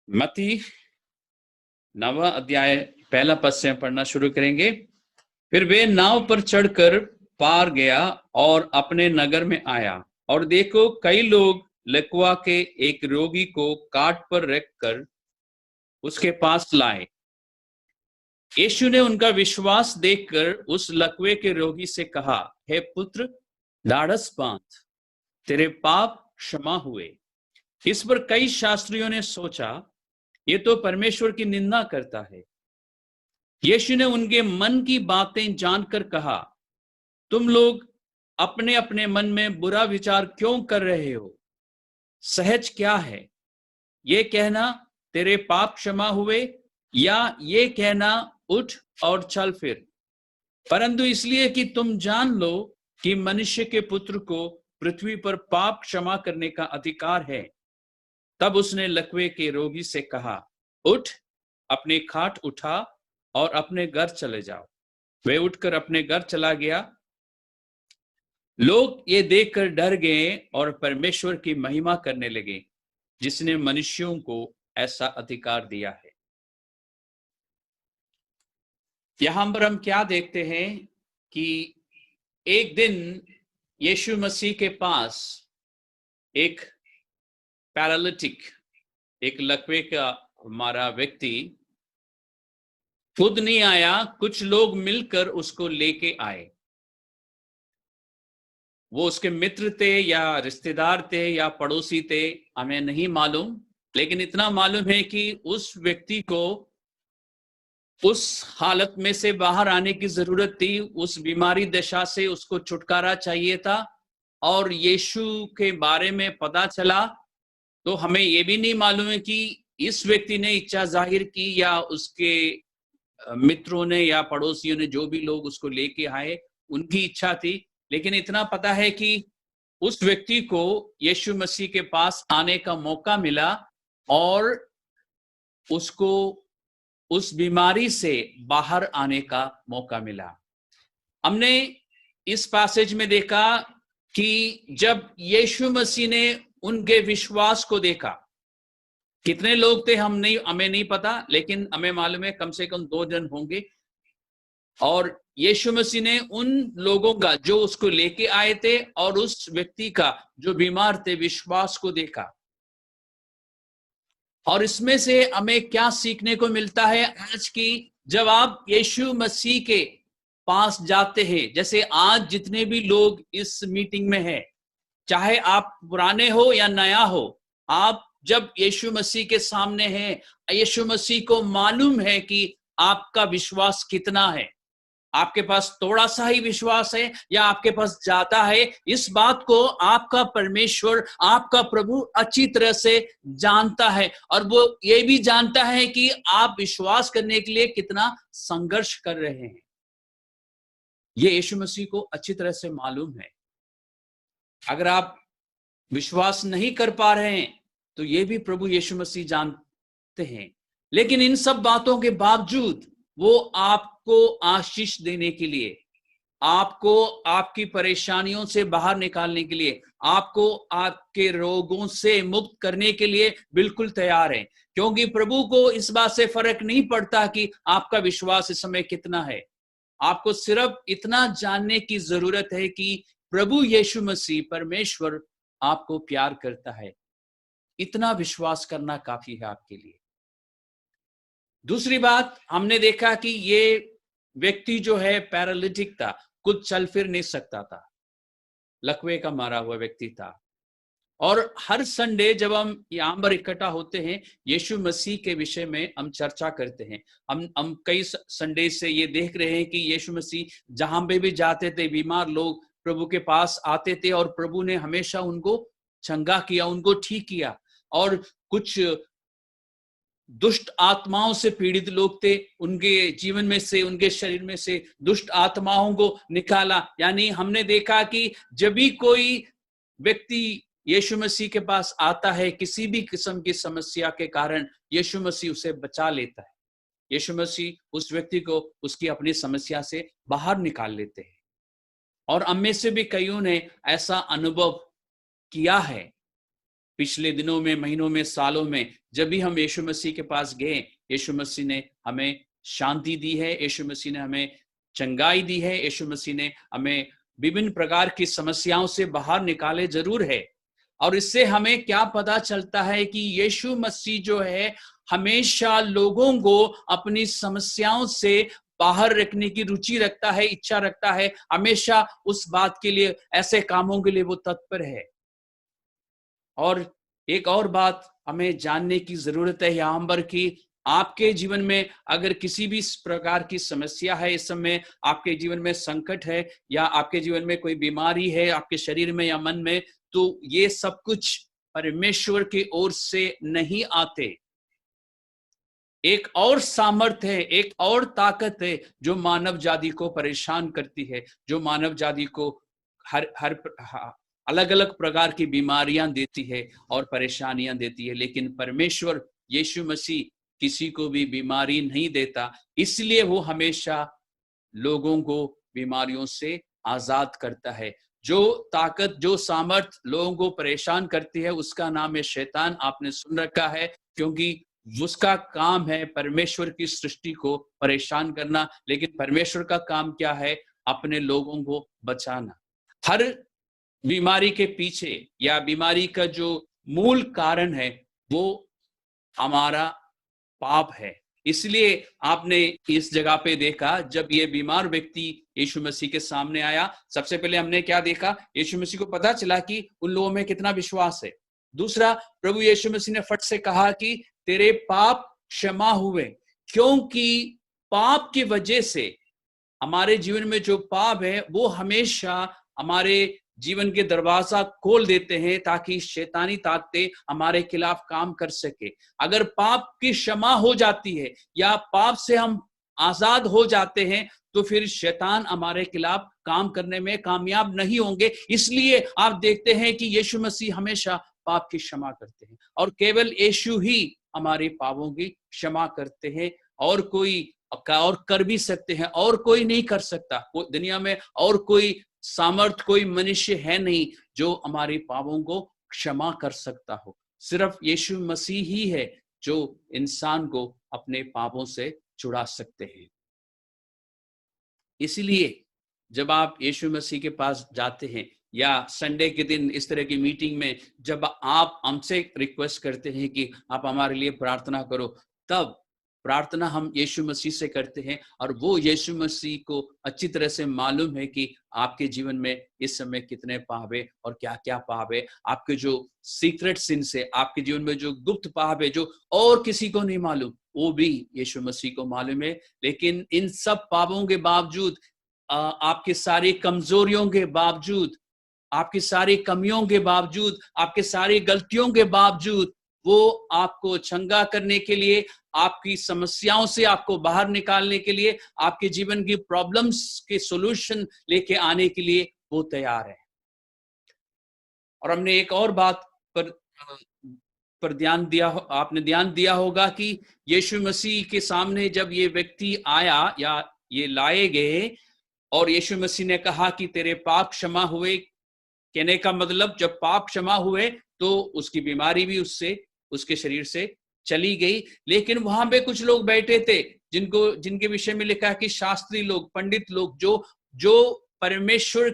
मत्ती 9वां अध्याय पहला पद से पढ़ना शुरू करेंगे। फिर वे नाव पर चढ़कर पार गया और अपने नगर में आया, और देखो कई लोग लकवा के एक रोगी को काट पर रखकर उसके पास लाए। यीशु ने उनका विश्वास देखकर उस लकवे के रोगी से कहा, हे पुत्र, ढाढ़स बांध, तेरे पाप क्षमा हुए। इस पर कई शास्त्रियों ने सोचा, ये तो परमेश्वर की निंदा करता है। यीशु ने उनके मन की बातें जानकर कहा, तुम लोग अपने अपने मन में बुरा विचार क्यों कर रहे हो? सहज क्या है, ये कहना तेरे पाप क्षमा हुए, या ये कहना उठ और चल फिर? परंतु इसलिए कि तुम जान लो कि मनुष्य के पुत्र को पृथ्वी पर पाप क्षमा करने का अधिकार है। तब उसने लकवे के रोगी से कहा, उठ, अपनी खाट उठा और अपने घर चले जाओ। वे उठकर अपने घर चला गया। लोग ये देखकर डर गए और परमेश्वर की महिमा करने लगे, जिसने मनुष्यों को ऐसा अधिकार दिया है। यहां पर हम क्या देखते हैं कि एक दिन यीशु मसीह के पास एक पैरालिटिक, एक लकवे का मारा व्यक्ति खुद नहीं आया, कुछ लोग मिलकर उसको लेके आए। वो उसके मित्र थे या रिश्तेदार थे या पड़ोसी थे, हमें नहीं मालूम, लेकिन इतना मालूम है कि उस व्यक्ति को उस हालत में से बाहर आने की जरूरत थी। उस बीमारी दशा से उसको छुटकारा चाहिए था। और यीशु के बारे में पता चला तो हमें यह भी नहीं मालूम है कि इस व्यक्ति ने इच्छा जाहिर की या उसके मित्रों ने या पड़ोसियों ने, जो भी लोग उसको लेके आए, उनकी इच्छा थी। लेकिन इतना पता है कि उस व्यक्ति को यीशु मसीह के पास आने का मौका मिला और उसको उस बीमारी से बाहर आने का मौका मिला। हमने इस पैसेज में देखा कि जब यीशु मसीह ने उनके विश्वास को देखा, कितने लोग थे हमें नहीं पता, लेकिन हमें मालूम है कम से कम 2 जन होंगे। और यीशु मसीह ने उन लोगों का जो उसको लेके आए थे और उस व्यक्ति का जो बीमार थे विश्वास को देखा। और इसमें से हमें क्या सीखने को मिलता है आज की, जब आप यीशु मसीह के पास जाते हैं, जैसे आज जितने भी लोग इस मीटिंग में हैं, चाहे आप पुराने हो या नया हो, आप जब यीशु मसीह के सामने हैं, यीशु मसीह को मालूम है कि आपका विश्वास कितना है। आपके पास थोड़ा सा ही विश्वास है या आपके पास ज्यादा है, इस बात को आपका परमेश्वर, आपका प्रभु अच्छी तरह से जानता है। और वो ये भी जानता है कि आप विश्वास करने के लिए कितना संघर्ष कर रहे हैं। ये यीशु मसीह को अच्छी तरह से मालूम है। अगर आप विश्वास नहीं कर पा रहे हैं तो ये भी प्रभु यीशु मसीह जानते हैं। लेकिन इन सब बातों के बावजूद वो आपको आशीष देने के लिए, आपको आपकी परेशानियों से बाहर निकालने के लिए, आपको आपके रोगों से मुक्त करने के लिए बिल्कुल तैयार है। क्योंकि प्रभु को इस बात से फर्क नहीं पड़ता कि आपका विश्वास इस समय कितना है। आपको सिर्फ इतना जानने की जरूरत है कि प्रभु यीशु मसीह परमेश्वर आपको प्यार करता है। इतना विश्वास करना काफी है आपके लिए। दूसरी बात, हमने देखा कि ये व्यक्ति जो है पैरालिटिक था, कुछ चल फिर नहीं सकता था, लकवे का मारा हुआ व्यक्ति था। और हर संडे जब हम यहाँ पर इकट्ठा होते हैं, यीशु मसीह के विषय में हम चर्चा करते हैं। हम कई संडे से ये देख रहे हैं कि यीशु मसीह जहां पे भी जाते थे, बीमार लोग प्रभु के पास आते थे और प्रभु ने हमेशा उनको चंगा किया, उनको ठीक किया। और कुछ दुष्ट आत्माओं से पीड़ित लोग थे, उनके जीवन में से, उनके शरीर में से दुष्ट आत्माओं को निकाला। यानी हमने देखा कि जब भी कोई व्यक्ति यीशु मसीह के पास आता है किसी भी किस्म की समस्या के कारण, यीशु मसीह उसे बचा लेता है। यीशु मसीह उस व्यक्ति को उसकी अपनी समस्या से बाहर निकाल लेते हैं। और हम में से भी कईयों ने ऐसा अनुभव किया है पिछले दिनों में, महीनों में, सालों में जब भी हम यीशु मसीह के पास गए, यीशु मसीह ने हमें शांति दी है, यीशु मसीह ने हमें चंगाई दी है, यीशु मसीह ने हमें विभिन्न प्रकार की समस्याओं से बाहर निकाले जरूर है। और इससे हमें क्या पता चलता है कि यीशु मसीह जो है हमेशा लोगों को अपनी समस्याओं से बाहर रखने की रुचि रखता है, इच्छा रखता है, हमेशा उस बात के लिए, ऐसे कामों के लिए वो तत्पर है। और एक और बात हमें जानने की जरूरत है यहाँ पर कि आपके जीवन में अगर किसी भी प्रकार की समस्या है, इस समय आपके जीवन में संकट है या आपके जीवन में कोई बीमारी है आपके शरीर में या मन में, तो ये सब कुछ परमेश्वर की ओर से नहीं आते। एक और सामर्थ्य है, एक और ताकत है जो मानव जाति को परेशान करती है, जो मानव जाति को हर हर अलग अलग प्रकार की बीमारियां देती है और परेशानियां देती है। लेकिन परमेश्वर यीशु मसीह किसी को भी बीमारी नहीं देता, इसलिए वो हमेशा लोगों को बीमारियों से आजाद करता है। जो ताकत, जो सामर्थ लोगों को परेशान करती है उसका नाम है शैतान। आपने सुन रखा है, क्योंकि उसका काम है परमेश्वर की सृष्टि को परेशान करना। लेकिन परमेश्वर का काम क्या है? अपने लोगों को बचाना। हर बीमारी के पीछे या बीमारी का जो मूल कारण है वो हमारा पाप है। इसलिए आपने इस जगह पे देखा, जब ये बीमार व्यक्ति यीशु मसीह के सामने आया, सबसे पहले हमने क्या देखा? यीशु मसीह को पता चला कि उन लोगों में कितना विश्वास है। दूसरा, प्रभु यीशु मसीह ने फट से कहा कि तेरे पाप क्षमा हुए, क्योंकि पाप की वजह से हमारे जीवन में जो पाप है वो हमेशा हमारे जीवन के दरवाजा खोल देते हैं ताकि शैतानी ताकतें हमारे खिलाफ काम कर सके। अगर पाप की क्षमा हो जाती है या पाप से हम आजाद हो जाते हैं तो फिर शैतान हमारे खिलाफ काम करने में कामयाब नहीं होंगे। इसलिए आप देखते हैं कि यीशु मसीह हमेशा पाप की क्षमा करते हैं और केवल यीशु ही हमारे पापों की क्षमा करते हैं। और कोई और कर भी सकते हैं, और कोई नहीं कर सकता। दुनिया में और कोई सामर्थ, कोई मनुष्य है नहीं जो हमारे पापों को क्षमा कर सकता हो। सिर्फ यीशु मसीह ही है जो इंसान को अपने पापों से छुड़ा सकते हैं। इसलिए जब आप यीशु मसीह के पास जाते हैं या संडे के दिन इस तरह की मीटिंग में जब आप हमसे रिक्वेस्ट करते हैं कि आप हमारे लिए प्रार्थना करो, तब प्रार्थना हम यीशु मसीह से करते हैं और वो यीशु मसीह को अच्छी तरह से मालूम है कि आपके जीवन में इस समय कितने पाप है और क्या क्या पाप है। आपके जो सीक्रेट सिन से, आपके जीवन में जो गुप्त पाप है जो और किसी को नहीं मालूम, वो भी यीशु मसीह को मालूम है। लेकिन इन सब पापों के बावजूद, आपकी सारी कमजोरियों के बावजूद, आपकी सारी कमियों के बावजूद, आपके सारी गलतियों के बावजूद वो आपको चंगा करने के लिए, आपकी समस्याओं से आपको बाहर निकालने के लिए, आपके जीवन की प्रॉब्लम्स के सॉल्यूशन लेके आने के लिए वो तैयार है। और हमने एक और बात पर ध्यान दिया, आपने ध्यान दिया होगा कि यीशु मसीह के सामने जब ये व्यक्ति आया या ये लाए गए और यीशु मसीह ने कहा कि तेरे पाप क्षमा हुए, कहने का मतलब जब पाप क्षमा हुए तो उसकी बीमारी भी उसके शरीर से चली गई। लेकिन वहां पे कुछ लोग बैठे थे जिनके विषय में लिखा है कि शास्त्री लोग, पंडित लोग, जो परमेश्वर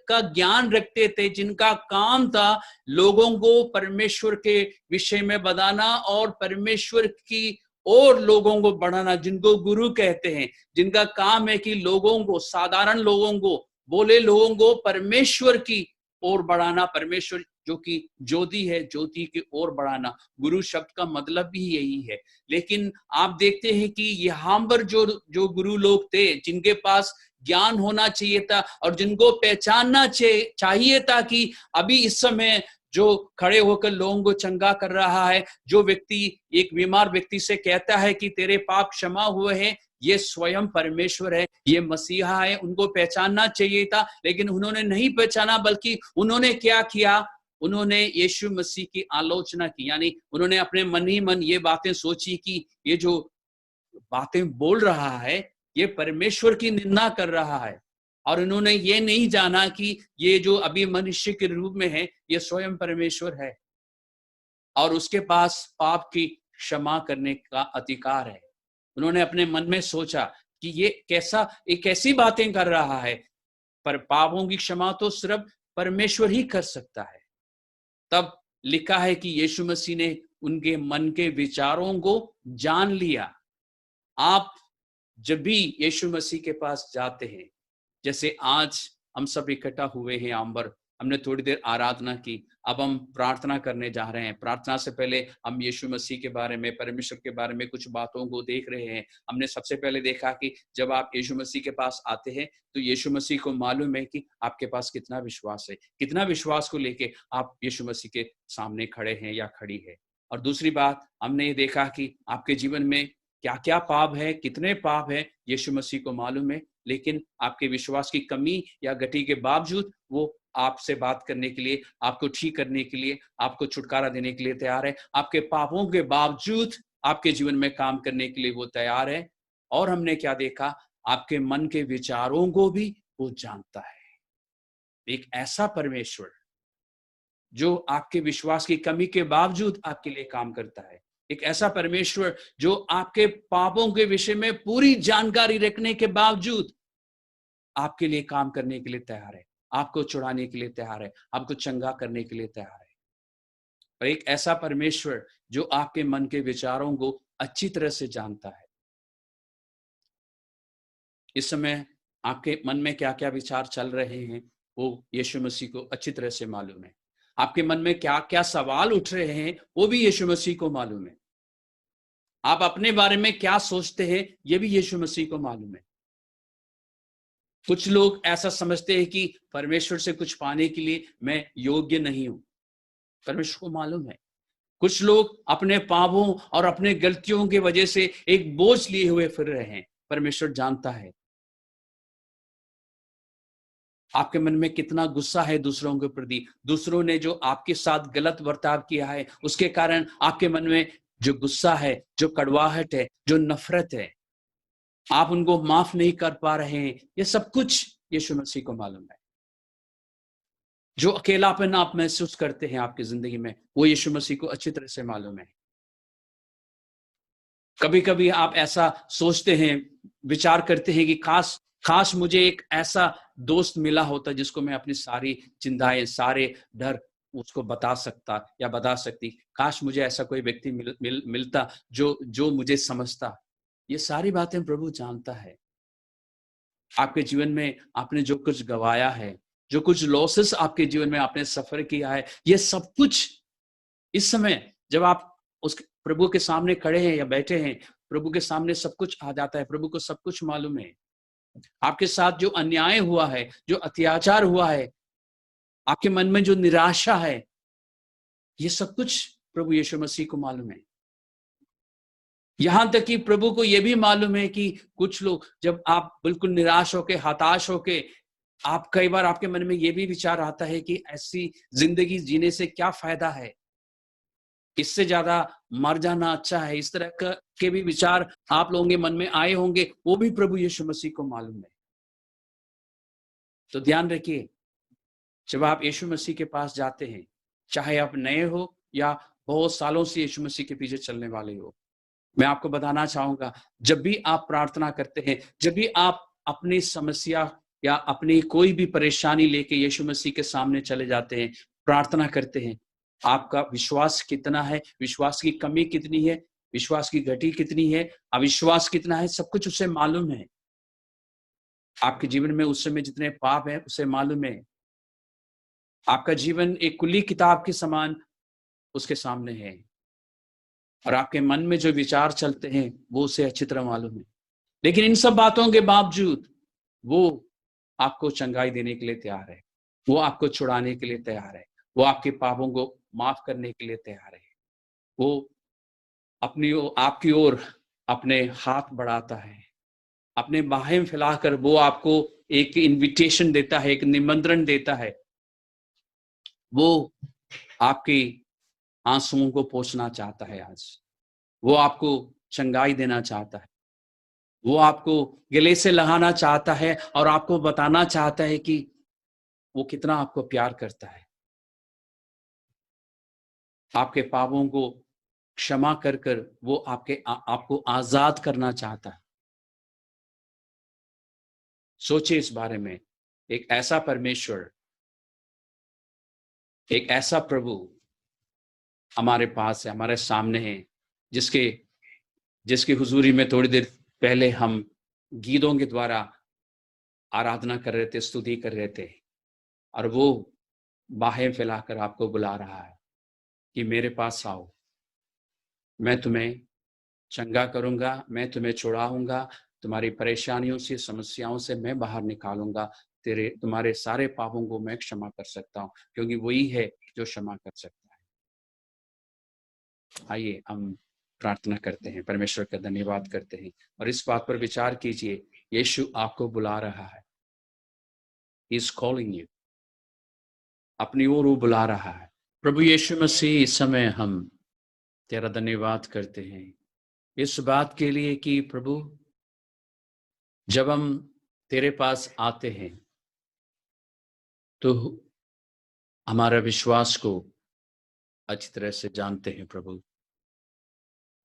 का ज्ञान रखते थे, जिनका काम था लोगों को परमेश्वर के विषय में बताना और परमेश्वर की और लोगों को बढ़ाना, जिनको गुरु कहते हैं, जिनका काम है कि लोगों को, साधारण लोगों को, बोले लोगों को परमेश्वर की ओर बढ़ाना। परमेश्वर जो कि ज्योति है, ज्योति की ओर बढ़ाना, गुरु शब्द का मतलब भी यही है। लेकिन आप देखते हैं कि यहाँ पर जो गुरु लोग थे, जिनके पास ज्ञान होना चाहिए था और जिनको पहचानना चाहिए था कि अभी इस समय जो खड़े होकर लोगों को चंगा कर रहा है, जो व्यक्ति एक बीमार व्यक्ति से कहता है कि तेरे पाप क्षमा हुए हैं, ये स्वयं परमेश्वर है, ये मसीहा है, उनको पहचानना चाहिए था। लेकिन उन्होंने नहीं पहचाना, बल्कि उन्होंने क्या किया? उन्होंने यीशु मसीह की आलोचना की। यानी उन्होंने अपने मन ही मन ये बातें सोची कि ये जो बातें बोल रहा है ये परमेश्वर की निंदा कर रहा है। और उन्होंने ये नहीं जाना कि ये जो अभी मनुष्य के रूप में है ये स्वयं परमेश्वर है। और उसके पास पाप की क्षमा करने का अधिकार है। उन्होंने अपने मन में सोचा कि ये कैसी बातें कर रहा है, पर पापों की क्षमा तो सिर्फ परमेश्वर ही कर सकता है। तब लिखा है कि यीशु मसीह ने उनके मन के विचारों को जान लिया। आप जब भी यीशु मसीह के पास जाते हैं, जैसे आज हम सब इकट्ठा हुए हैं आंबर, हमने थोड़ी देर आराधना की, अब हम प्रार्थना करने जा रहे हैं। प्रार्थना से पहले हम यीशु मसीह के बारे में, परमेश्वर के बारे में कुछ बातों को देख रहे हैं। हमने सबसे पहले देखा कि जब आप यीशु मसीह के पास आते हैं तो यीशु मसीह को मालूम है कि आपके पास कितना विश्वास है, कितना विश्वास को लेके आप यीशु मसीह के सामने खड़े हैं या खड़ी है। और दूसरी बात हमने ये देखा कि आपके जीवन में क्या क्या पाप है, कितने पाप है, यीशु मसीह को मालूम है, लेकिन आपके विश्वास की कमी या गति के बावजूद वो आपसे बात करने के लिए, आपको ठीक करने के लिए, आपको छुटकारा देने के लिए तैयार है। आपके पापों के बावजूद आपके जीवन में काम करने के लिए वो तैयार है। और हमने क्या देखा, आपके मन के विचारों को भी वो जानता है। एक ऐसा परमेश्वर जो आपके विश्वास की कमी के बावजूद आपके लिए काम करता है। एक ऐसा परमेश्वर जो आपके पापों के विषय में पूरी जानकारी रखने के बावजूद आपके लिए काम करने के लिए तैयार है, आपको छुड़ाने के लिए तैयार है, आपको चंगा करने के लिए तैयार है। और एक ऐसा परमेश्वर जो आपके मन के विचारों को अच्छी तरह से जानता है। इस समय आपके मन में क्या क्या विचार चल रहे हैं वो यीशु मसीह को अच्छी तरह से मालूम है। आपके मन में क्या क्या सवाल उठ रहे हैं वो भी यीशु मसीह को मालूम है। आप अपने बारे में क्या सोचते हैं ये भी यीशु मसीह को मालूम है। कुछ लोग ऐसा समझते हैं कि परमेश्वर से कुछ पाने के लिए मैं योग्य नहीं हूं, परमेश्वर को मालूम है। कुछ लोग अपने पापों और अपने गलतियों की वजह से एक बोझ लिए हुए फिर रहे हैं, परमेश्वर जानता है। आपके मन में कितना गुस्सा है दूसरों के प्रति, दूसरों ने जो आपके साथ गलत बर्ताव किया है उसके कारण आपके मन में जो गुस्सा है, जो कड़वाहट है, जो नफरत है, आप उनको माफ नहीं कर पा रहे हैं, ये सब कुछ यीशु मसीह को मालूम है। जो अकेलापन आप महसूस करते हैं आपकी जिंदगी में वो यीशु मसीह को अच्छी तरह से मालूम है। कभी कभी आप ऐसा सोचते हैं, विचार करते हैं कि काश मुझे एक ऐसा दोस्त मिला होता जिसको मैं अपनी सारी चिंताएं, सारे डर उसको बता सकता या बता सकती। काश मुझे ऐसा कोई व्यक्ति मिलता जो मुझे समझता। ये सारी बातें प्रभु जानता है। आपके जीवन में आपने जो कुछ गवाया है, जो कुछ लॉसेस आपके जीवन में आपने सफर किया है, ये सब कुछ इस समय जब आप उस प्रभु के सामने खड़े हैं या बैठे हैं, प्रभु के सामने सब कुछ आ जाता है। प्रभु को सब कुछ मालूम है। आपके साथ जो अन्याय हुआ है, जो अत्याचार हुआ है, आपके मन में जो निराशा है, ये सब कुछ प्रभु यीशु मसीह को मालूम है। यहां तक कि प्रभु को यह भी मालूम है कि कुछ लोग जब आप बिल्कुल निराश होके, हताश होके, आप कई बार आपके मन में यह भी विचार आता है कि ऐसी जिंदगी जीने से क्या फायदा है, इससे ज्यादा मर जाना अच्छा है। इस तरह के भी विचार आप लोगों के मन में आए होंगे, वो भी प्रभु यीशु मसीह को मालूम है। तो ध्यान रखिए, जब आप यीशु मसीह के पास जाते हैं, चाहे आप नए हो या बहुत सालों से यीशु मसीह के पीछे चलने वाले हो, मैं आपको बताना चाहूंगा, जब भी आप प्रार्थना करते हैं, जब भी आप अपनी समस्या या अपनी कोई भी परेशानी लेके यीशु मसीह के सामने चले जाते हैं, प्रार्थना करते हैं, आपका विश्वास कितना है, विश्वास की कमी कितनी है, विश्वास की घटी कितनी है, अविश्वास कितना है, सब कुछ उसे मालूम है। आपके जीवन में उस समय जितने पाप हैं उसे मालूम है। आपका जीवन एक खुली किताब के समान उसके सामने है और आपके मन में जो विचार चलते हैं वो उसे अच्छी तरह मालूम है। लेकिन इन सब बातों के बावजूद वो आपको चंगाई देने के लिए तैयार है, वो आपको छुड़ाने के लिए तैयार है, वो आपके पापों को माफ करने के लिए तैयार है। वो आपकी ओर अपने हाथ बढ़ाता है, अपने बाहें फैलाकर वो आपको एक इनविटेशन देता है, एक निमंत्रण देता है। वो आपकी आंसुओं को पोंछना चाहता है। आज वो आपको चंगाई देना चाहता है, वो आपको गले से लगाना चाहता है और आपको बताना चाहता है कि वो कितना आपको प्यार करता है। आपके पापों को क्षमा कर कर वो आपको आजाद करना चाहता है। सोचिए इस बारे में। एक ऐसा परमेश्वर, एक ऐसा प्रभु हमारे पास है, हमारे सामने है, जिसकी हुजूरी में थोड़ी देर पहले हम गीतों के द्वारा आराधना कर रहे थे, स्तुति कर रहे थे, और वो बाहें फैलाकर आपको बुला रहा है कि मेरे पास आओ, मैं तुम्हें चंगा करूंगा, मैं तुम्हें छुड़ाऊंगा, तुम्हारी परेशानियों से, समस्याओं से मैं बाहर निकालूंगा, तुम्हारे सारे पापों को मैं क्षमा कर सकता हूं, क्योंकि वही है जो क्षमा कर सकता है। आइए हम प्रार्थना करते हैं, परमेश्वर का धन्यवाद करते हैं और इस बात पर विचार कीजिए, यीशु आपको बुला रहा है। He is calling you, अपनी ओर वो बुला रहा है। प्रभु यीशु मसीह, इस समय हम तेरा धन्यवाद करते हैं इस बात के लिए कि प्रभु, जब हम तेरे पास आते हैं तो हमारा विश्वास को अच्छी तरह से जानते हैं। प्रभु,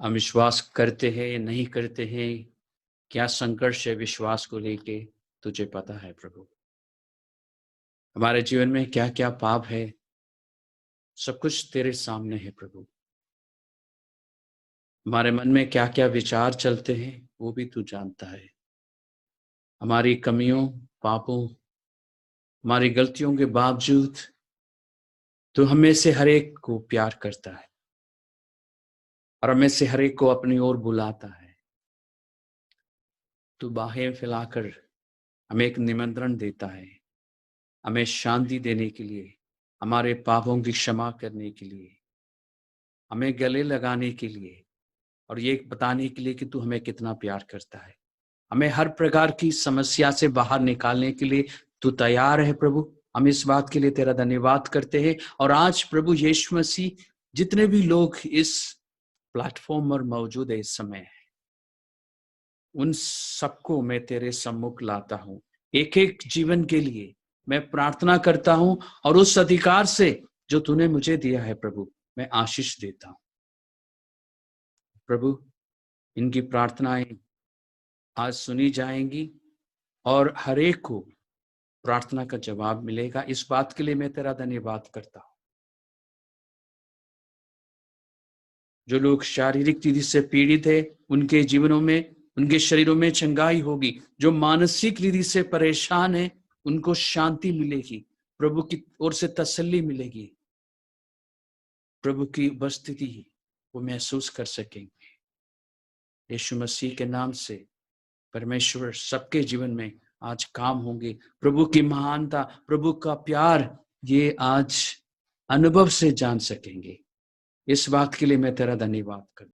हम विश्वास करते हैं, नहीं करते हैं, क्या संघर्ष है विश्वास को लेके, तुझे पता है। प्रभु, हमारे जीवन में क्या क्या पाप है, सब कुछ तेरे सामने है। प्रभु, हमारे मन में क्या क्या विचार चलते हैं, वो भी तू जानता है। हमारी कमियों, पापों, हमारी गलतियों के बावजूद तू हमें से हर एक को प्यार करता है और हमें से हर एक को अपनी ओर बुलाता है। तू बाहें फैलाकर हमें एक निमंत्रण देता है, हमें शांति देने के लिए, हमारे पापों की क्षमा करने के लिए, हमें गले लगाने के लिए और ये बताने के लिए कि तू हमें कितना प्यार करता है। हमें हर प्रकार की समस्या से बाहर निकालने के लिए तू तैयार है। प्रभु, हम इस बात के लिए तेरा धन्यवाद करते हैं। और आज प्रभु यीशु मसीह, जितने भी लोग इस प्लेटफॉर्म पर मौजूद है इस समय, उन सबको मैं तेरे सम्मुख लाता हूं। एक एक जीवन के लिए मैं प्रार्थना करता हूं और उस अधिकार से जो तूने मुझे दिया है प्रभु, मैं आशीष देता हूं। प्रभु, इनकी प्रार्थनाएं आज सुनी जाएंगी और हर एक को प्रार्थना का जवाब मिलेगा। इस बात के लिए मैं तेरा धन्यवाद करता हूं। जो लोग शारीरिक रीति से पीड़ित है, उनके जीवनों में, उनके शरीरों में चंगाई होगी। जो मानसिक रीति से परेशान है, उनको शांति मिलेगी, प्रभु की ओर से तसल्ली मिलेगी, प्रभु की उपस्थिति वो महसूस कर सकेंगे। यीशु मसीह के नाम से परमेश्वर सबके जीवन में आज काम होंगे। प्रभु की महानता, प्रभु का प्यार, ये आज अनुभव से जान सकेंगे। इस बात के लिए मैं तेरा धन्यवाद करता हूं।